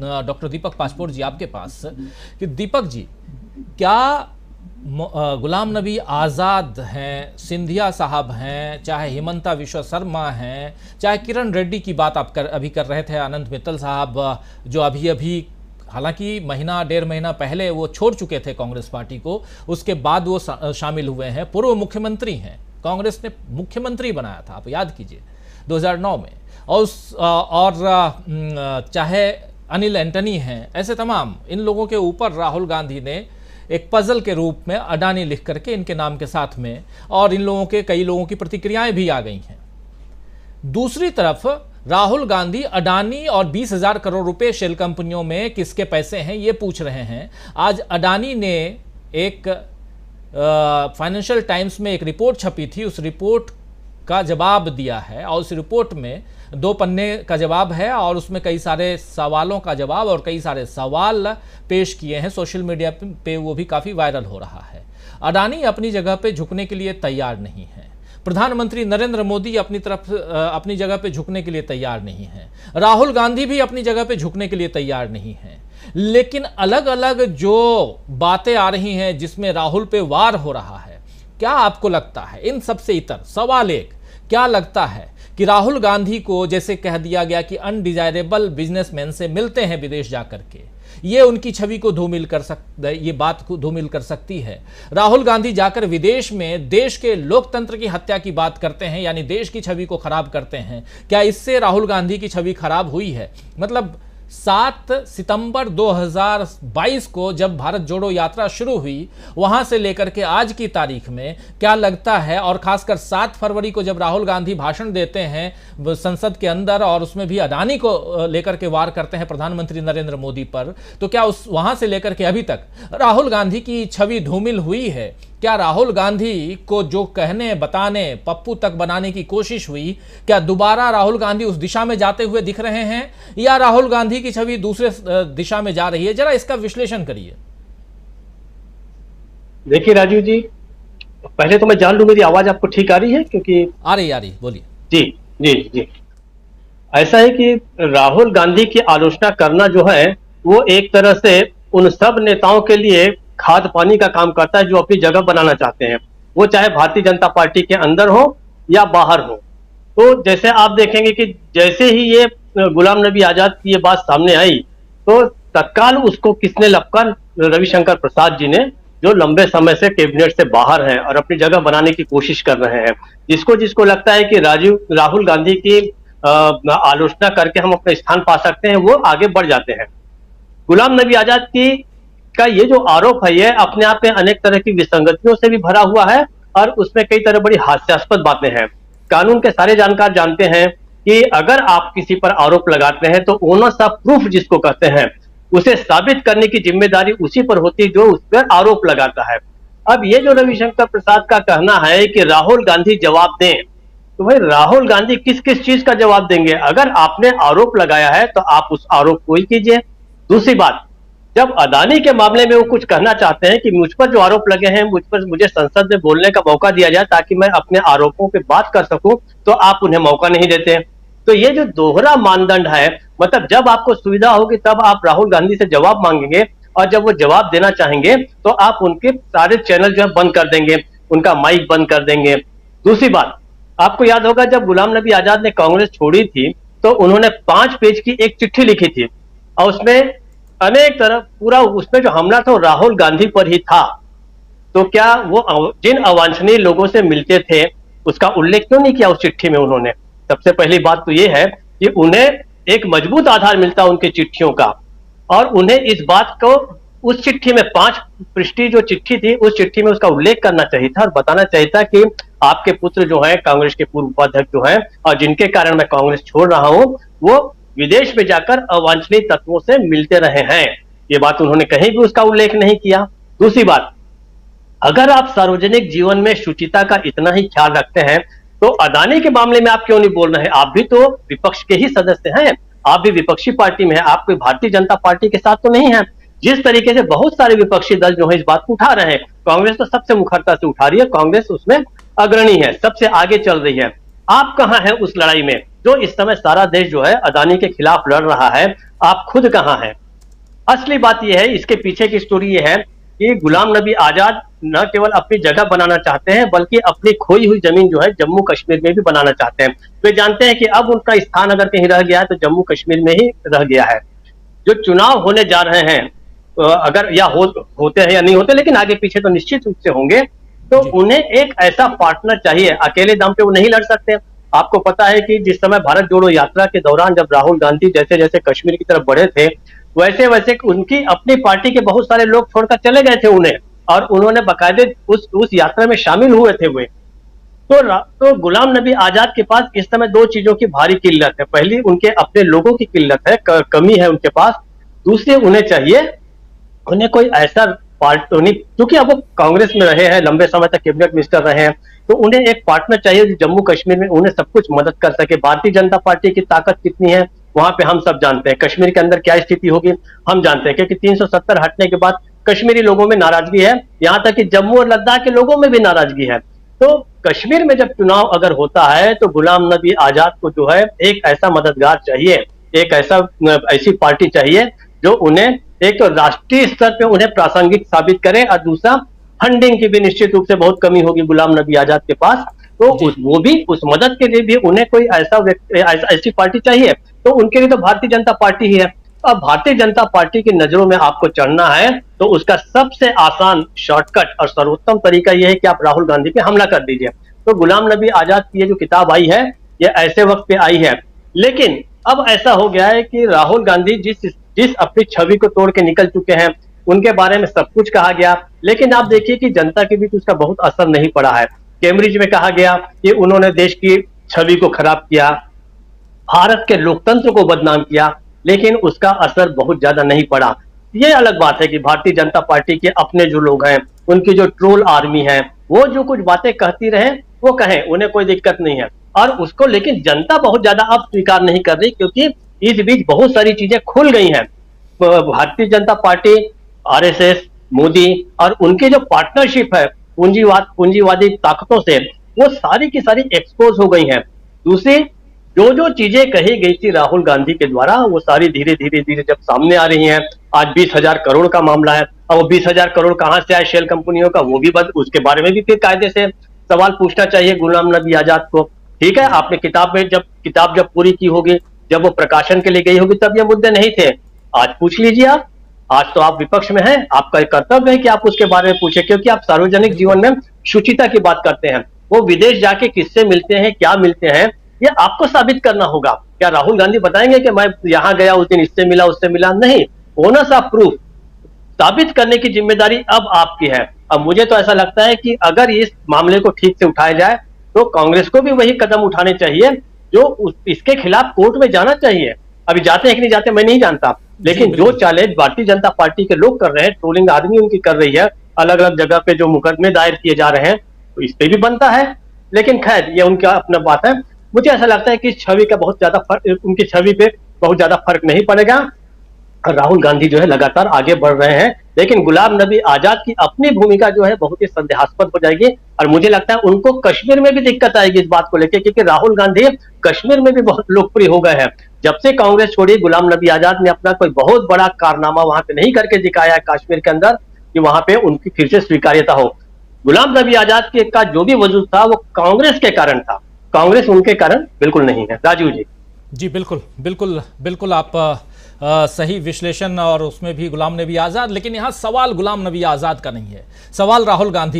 Doctor दीपक passport जी आपके पास कि दीपक जी, क्या गुलाम नबी आज़ाद हैं, सिंधिया साहब हैं, चाहे हिमंता विश्व शर्मा हैं, चाहे किरण रेड्डी की बात आप अभी कर रहे थे, आनंद मित्तल साहब जो अभी हालांकि महीना डेढ़ महीना पहले वो छोड़ चुके थे कांग्रेस पार्टी को, उसके बाद वो शामिल हुए हैं, पूर्व मुख्यमंत्री हैं, कांग्रेस ने मुख्यमंत्री बनाया था, आप याद कीजिए 2009 में, और चाहे अनिल एंटनी हैं, ऐसे तमाम इन लोगों के ऊपर राहुल गांधी ने एक पजल के रूप में अडानी लिख करके इनके नाम के साथ में, और इन लोगों के कई लोगों की प्रतिक्रियाएं भी आ गई हैं। दूसरी तरफ राहुल गांधी अडानी और 20,000 करोड़ रुपए शेल कंपनियों में किसके पैसे हैं ये पूछ रहे हैं। आज अडानी ने एक फाइनेंशियल टाइम्स में एक रिपोर्ट छपी थी, उस रिपोर्ट का जवाब दिया है, और उस रिपोर्ट में 2 पन्ने का जवाब है और उसमें कई सारे सवालों का जवाब और कई सारे सवाल पेश किए हैं। सोशल मीडिया पे वो भी काफ़ी वायरल हो रहा है। अडानी अपनी जगह पे झुकने के लिए तैयार नहीं है, प्रधानमंत्री नरेंद्र मोदी अपनी जगह पे झुकने के लिए तैयार नहीं है, राहुल गांधी भी अपनी जगह पे झुकने के लिए तैयार नहीं है, लेकिन अलग अलग जो बातें आ रही हैं जिसमें राहुल पे वार हो रहा है, क्या आपको लगता है, इन सबसे इतर सवाल एक, क्या लगता है कि राहुल गांधी को जैसे कह दिया गया कि अनडिजायरेबल बिजनेसमैन से मिलते हैं विदेश जाकर के, ये उनकी छवि को धूमिल कर सकता है, ये बात को धूमिल कर सकती है। राहुल गांधी जाकर विदेश में देश के लोकतंत्र की हत्या की बात करते हैं, यानी देश की छवि को खराब करते हैं, क्या इससे राहुल गांधी की छवि खराब हुई है? मतलब 7 सितंबर 2022 को जब भारत जोड़ो यात्रा शुरू हुई, वहां से लेकर के आज की तारीख में क्या लगता है, और खासकर 7 फरवरी को जब राहुल गांधी भाषण देते हैं संसद के अंदर और उसमें भी अडानी को लेकर के वार करते हैं प्रधानमंत्री नरेंद्र मोदी पर, तो क्या उस वहां से लेकर के अभी तक राहुल गांधी की छवि धूमिल हुई है? क्या राहुल गांधी को जो कहने बताने पप्पू तक बनाने की कोशिश हुई, क्या दोबारा राहुल गांधी उस दिशा में जाते हुए दिख रहे हैं, या राहुल गांधी की छवि दूसरे दिशा में जा रही है? जरा इसका विश्लेषण करिए। देखिए राजीव जी, पहले तो मैं जान लूं मेरी आवाज आपको ठीक आ रही है? क्योंकि आ रही, बोलिए। जी जी जी, ऐसा है कि राहुल गांधी की आलोचना करना जो है वो एक तरह से उन सब नेताओं के लिए खाद पानी का काम करता है जो अपनी जगह बनाना चाहते हैं, वो चाहे भारतीय जनता पार्टी के अंदर हो या बाहर हो। तो जैसे आप देखेंगे कि जैसे ही ये गुलाम नबी आजाद की ये बात सामने आई, तो तत्काल उसको किसने लपकर, रविशंकर प्रसाद जी ने, जो लंबे समय से कैबिनेट से बाहर हैं और अपनी जगह बनाने की कोशिश कर रहे हैं। जिसको लगता है कि राहुल गांधी की आलोचना करके हम अपना स्थान पा सकते हैं, वो आगे बढ़ जाते हैं। गुलाम नबी आजाद का ये जो आरोप है, ये अपने आप में अनेक तरह की विसंगतियों से भी भरा हुआ है और उसमें कई तरह बड़ी हास्यास्पद बातें हैं। कानून के सारे जानकार जानते हैं कि अगर आप किसी पर आरोप लगाते हैं तो ओनर्स ऑफ प्रूफ जिसको कहते हैं, उसे साबित करने की जिम्मेदारी उसी पर होती है जो उस पर आरोप लगाता है। अब ये जो रविशंकर प्रसाद का कहना है कि राहुल गांधी जवाब दें, तो भाई राहुल गांधी किस किस चीज का जवाब देंगे? अगर आपने आरोप लगाया है तो आप उस आरोप को ही कीजिए। दूसरी बात, जब अडानी के मामले में वो कुछ कहना चाहते हैं कि मुझ पर जो आरोप लगे हैं मुझे संसद में बोलने का मौका दिया जाए ताकि मैं अपने आरोपों पे बात कर सकूं, तो आप उन्हें मौका नहीं देते। तो ये जो दोहरा मानदंड है, मतलब जब आपको सुविधा होगी तब आप राहुल गांधी से जवाब मांगेंगे और जब वो जवाब देना चाहेंगे तो आप उनके सारे चैनल जो है बंद कर देंगे, उनका माइक बंद कर देंगे। दूसरी बात, आपको याद होगा जब गुलाम नबी आजाद ने कांग्रेस छोड़ी थी तो उन्होंने 5 पेज की एक चिट्ठी लिखी थी और उसमें अनेक तरफ पूरा उसमें जो हमला था वो राहुल गांधी पर ही था। तो क्या वो जिन अवांछनीय लोगों से मिलते थे उसका उल्लेख क्यों नहीं किया उस चिट्ठी में उन्होंने? सबसे पहली बात तो ये है कि उन्हें एक मजबूत आधार मिलता उनकी चिट्ठियों का, और उन्हें इस बात को उस चिट्ठी में 5 पृष्ठीय जो चिट्ठी थी उस चिट्ठी में उसका उल्लेख करना चाहिए था और बताना चाहिए था कि आपके पुत्र जो है कांग्रेस के पूर्व उपाध्यक्ष जो है और जिनके कारण मैं कांग्रेस छोड़ रहा हूं, वो विदेश में जाकर अवांछनीय तत्वों से मिलते रहे हैं। ये बात उन्होंने कहीं भी उसका उल्लेख नहीं किया। दूसरी बात, अगर आप सार्वजनिक जीवन में शुचिता का इतना ही ख्याल रखते हैं तो अडानी के मामले में आप क्यों नहीं बोल रहे हैं? आप भी तो विपक्ष के ही सदस्य हैं, आप भी विपक्षी पार्टी में हैं, आप कोई भारतीय जनता पार्टी के साथ तो नहीं है। जिस तरीके से बहुत सारे विपक्षी दल जो है इस बात को उठा रहे हैं, कांग्रेस तो सबसे मुखरता से उठा रही है, कांग्रेस उसमें अग्रणी है, सबसे आगे चल रही है। आप कहां हैं उस लड़ाई में जो इस समय सारा देश जो है अडानी के खिलाफ लड़ रहा है? आप खुद कहाँ हैं। असली बात यह है, इसके पीछे की स्टोरी ये है कि गुलाम नबी आजाद न केवल अपनी जगह बनाना चाहते हैं, बल्कि अपनी खोई हुई जमीन जो है जम्मू कश्मीर में भी बनाना चाहते हैं। वे जानते हैं कि अब उनका स्थान अगर कहीं रह गया है तो जम्मू कश्मीर में ही रह गया है। जो चुनाव होने जा रहे हैं, अगर या होते हैं या नहीं होते, लेकिन आगे पीछे तो निश्चित रूप से होंगे, तो जी उन्हें एक ऐसा पार्टनर चाहिए। अकेले दम पे वो नहीं लड़ सकते। आपको पता है कि जिस समय भारत जोड़ो यात्रा के दौरान जब राहुल गांधी जैसे जैसे कश्मीर की तरफ बढ़े थे, वैसे वैसे उनकी अपनी पार्टी के बहुत सारे लोग छोड़कर चले गए थे उन्हें, और उन्होंने बाकायदे उस यात्रा में शामिल हुए थे वे। तो गुलाम नबी आजाद के पास इस समय दो चीजों की भारी किल्लत है। पहली, उनके अपने लोगों की किल्लत है, कमी है उनके पास। दूसरी, उन्हें चाहिए, उन्हें कोई ऐसा पार्टी, क्योंकि अब वो कांग्रेस में रहे हैं, लंबे समय तक कैबिनेट मिनिस्टर रहे हैं, तो उन्हें एक पार्टनर चाहिए जो जम्मू कश्मीर में उन्हें सब कुछ मदद कर सके। भारतीय जनता पार्टी की ताकत कितनी है वहां पे हम सब जानते हैं। कश्मीर के अंदर क्या स्थिति होगी हम जानते हैं, क्योंकि 370 हटने के बाद कश्मीरी लोगों में नाराजगी है, यहां तक कि जम्मू और लद्दाख के लोगों में भी नाराजगी है। तो कश्मीर में जब चुनाव अगर होता है तो गुलाम नबी आजाद को जो है एक ऐसा मददगार चाहिए, एक ऐसी पार्टी चाहिए जो उन्हें एक तो राष्ट्रीय स्तर पे उन्हें प्रासंगिक साबित करे, और दूसरा फंडिंग की भी निश्चित रूप से बहुत कमी होगी गुलाम नबी आजाद के पास। तो वो भी उस मदद के लिए भी उन्हें कोई ऐसी पार्टी चाहिए। तो उनके लिए तो भारतीय जनता पार्टी ही है। अब भारतीय जनता पार्टी की नजरों में आपको चढ़ना है तो उसका सबसे आसान शॉर्टकट और सर्वोत्तम तरीका यह है कि आप राहुल गांधी पे हमला कर दीजिए। तो गुलाम नबी आजाद की ये जो किताब आई है, ये ऐसे वक्त पे आई है। लेकिन अब ऐसा हो गया है कि राहुल गांधी जिस अपनी छवि को तोड़ के निकल चुके हैं, उनके बारे में सब कुछ कहा गया, लेकिन आप देखिए कि जनता के बीच उसका बहुत असर नहीं पड़ा है। कैम्ब्रिज में कहा गया कि उन्होंने देश की छवि को खराब किया, भारत के लोकतंत्र को बदनाम किया, लेकिन उसका असर बहुत ज्यादा नहीं पड़ा। ये अलग बात है कि भारतीय जनता पार्टी के अपने जो लोग हैं, उनकी जो ट्रोल आर्मी है, वो जो कुछ बातें कहती रहे वो कहें, उन्हें कोई दिक्कत नहीं है। और उसको लेकिन जनता बहुत ज्यादा अब स्वीकार नहीं कर रही, क्योंकि इस बीच बहुत सारी चीजें खुल गई हैं। भारतीय जनता पार्टी, आरएसएस, मोदी और उनकी जो पार्टनरशिप है पूंजीवादी ताकतों से, वो सारी की सारी एक्सपोज हो गई हैं। दूसरी, जो चीजें कही गई थी राहुल गांधी के द्वारा, वो सारी धीरे धीरे जब सामने आ रही हैं। आज 20,000 करोड़ का मामला है, अब वो 20,000 करोड़ कहां से आए शेल कंपनियों का, वो भी उसके बारे में भी फिर कायदे से सवाल पूछना चाहिए गुलाम नबी आजाद को। ठीक है, आपने किताब जब पूरी की होगी, जब वो प्रकाशन के लिए गई होगी, तब ये मुद्दे नहीं थे। आज पूछ लीजिए आप, आज तो आप विपक्ष में हैं, आपका एक कर्तव्य है कि आप उसके बारे में पूछे, क्योंकि आप सार्वजनिक जीवन में शुचिता की बात करते हैं। वो विदेश जाके किससे मिलते हैं, क्या मिलते हैं, ये आपको साबित करना होगा। क्या राहुल गांधी बताएंगे कि मैं यहां गया, उस दिन इससे मिला, उससे मिला? नहीं, ओनर्स ऑफ प्रूफ साबित करने की जिम्मेदारी अब आपकी है। अब मुझे तो ऐसा लगता है कि अगर इस मामले को ठीक से उठाया जाए तो कांग्रेस को भी वही कदम उठाने चाहिए जो इसके खिलाफ कोर्ट में जाना चाहिए। अभी जाते हैं कि नहीं जाते मैं नहीं जानता, लेकिन जो चैलेंज भारतीय जनता पार्टी के लोग कर रहे हैं, ट्रोलिंग आदमी उनकी कर रही है, अलग अलग जगह पे जो मुकदमे दायर किए जा रहे हैं, तो इस पे भी बनता है। लेकिन खैर, ये उनका अपना बात है। मुझे ऐसा लगता है कि छवि का बहुत ज्यादा फर्क, उनकी छवि पे बहुत ज्यादा फर्क नहीं पड़ेगा। राहुल गांधी जो है लगातार आगे बढ़ रहे हैं, लेकिन गुलाम नबी आजाद की अपनी भूमिका जो है बहुत ही संदेहास्पद हो जाएगी। और मुझे लगता है उनको कश्मीर में भी दिक्कत आएगी इस बात को लेकर, क्योंकि राहुल गांधी कश्मीर में भी बहुत लोकप्रिय हो गए हैं। जब से कांग्रेस छोड़ी, गुलाम नबी आजाद ने अपना कोई बहुत बड़ा कारनामा वहां पे नहीं करके दिखाया है कश्मीर के अंदर कि वहां पे उनकी फिर से स्वीकार्यता हो। गुलाम नबी आजाद का जो भी वजूद था वो कांग्रेस के कारण था, कांग्रेस उनके कारण बिल्कुल नहीं है। राजीव जी। जी बिल्कुल बिल्कुल बिल्कुल, आप सही विश्लेषण, और उसमें भी गुलाम नबी आज़ाद। लेकिन यहाँ सवाल गुलाम नबी आज़ाद का नहीं है, सवाल राहुल गांधी